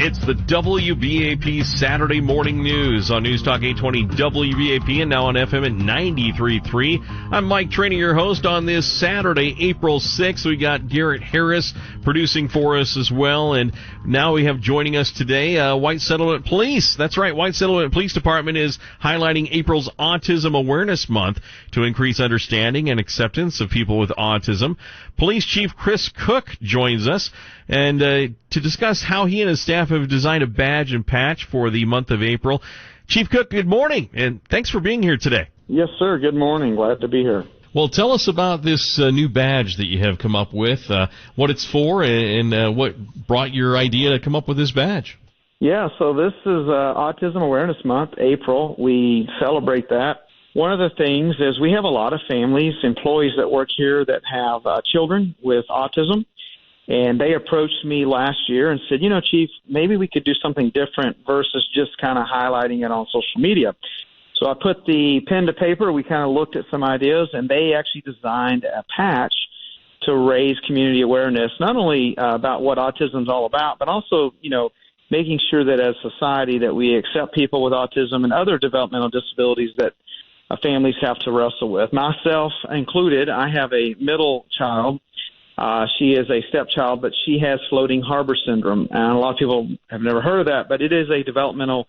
It's the WBAP Saturday Morning News on News Talk 820 WBAP and now on FM at 93.3. I'm Mike Trainey, your host on this Saturday, April 6th. We got Garrett Harris producing for us as well. And now we have joining us today, White Settlement Police. That's right, White Settlement Police Department is highlighting April's Autism Awareness Month to increase understanding and acceptance of people with autism. Police Chief Chris Cook joins us and to discuss how he and his staff have designed a badge and patch for the month of April. Chief Cook, good morning, and thanks for being here today. Yes, sir. Good morning. Glad to be here. Well, tell us about this new badge that you have come up with, what it's for, and what brought your idea to come up with this badge. Yeah, so this is Autism Awareness Month, April. We celebrate that. One of the things is we have a lot of families, employees that work here that have children with autism. And they approached me last year and said, Chief, maybe we could do something different versus just kind of highlighting it on social media. So I put the pen to paper. We kind of looked at some ideas, and they actually designed a patch to raise community awareness, not only about what autism is all about, but also, making sure that as a society that we accept people with autism and other developmental disabilities that families have to wrestle with. Myself included, I have a middle child. She is a stepchild, but she has floating harbor syndrome. And a lot of people have never heard of that, but it is a developmental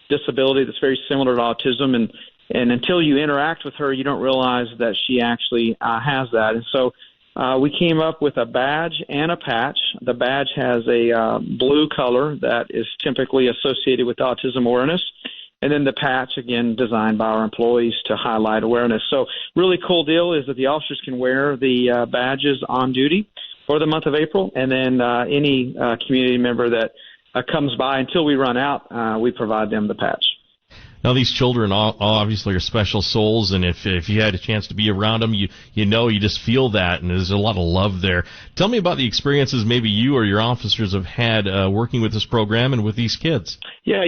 disability that's very similar to autism. And until you interact with her, you don't realize that she actually has that. And so we came up with a badge and a patch. The badge has a blue color that is typically associated with autism awareness. And then the patch, again, designed by our employees to highlight awareness. So really cool deal is that the officers can wear the badges on duty for the month of April. And then any community member that comes by until we run out, we provide them the patch. Now, these children obviously are special souls, and if you had a chance to be around them, you just feel that, and there's a lot of love there. Tell me about the experiences maybe you or your officers have had working with this program and with these kids. Yeah,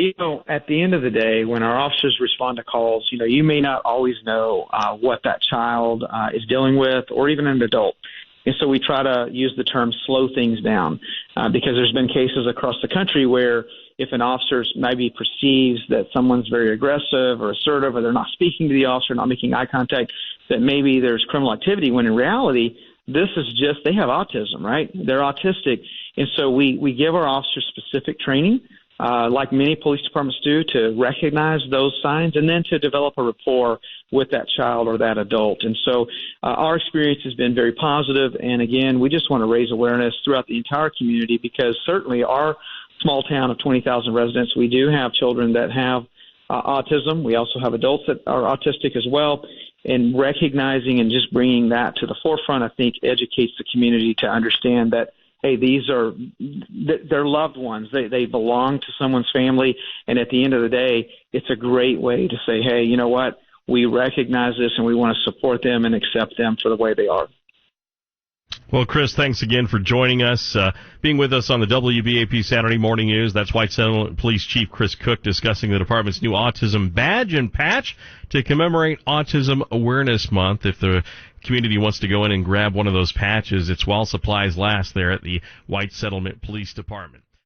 at the end of the day, when our officers respond to calls, you may not always know what that child is dealing with, or even an adult. And so we try to use the term slow things down because there's been cases across the country where if an officer maybe perceives that someone's very aggressive or assertive, or they're not speaking to the officer, not making eye contact, that maybe there's criminal activity, when in reality, this is just, they have autism, right? They're autistic. And so we give our officers specific training, like many police departments do, to recognize those signs and then to develop a rapport with that child or that adult. And so our experience has been very positive. And again, we just want to raise awareness throughout the entire community, because certainly our small town of 20,000 residents, we do have children that have autism. We also have adults that are autistic as well. And recognizing and just bringing that to the forefront, I think, educates the community to understand that, hey, these are they're loved ones. They belong to someone's family. And at the end of the day, it's a great way to say, hey, you know what? We recognize this and we want to support them and accept them for the way they are. Well, Chris, thanks again for joining us, being with us on the WBAP Saturday Morning News. That's White Settlement Police Chief Chris Cook discussing the department's new autism badge and patch to commemorate Autism Awareness Month. If the community wants to go in and grab one of those patches, it's while supplies last there at the White Settlement Police Department.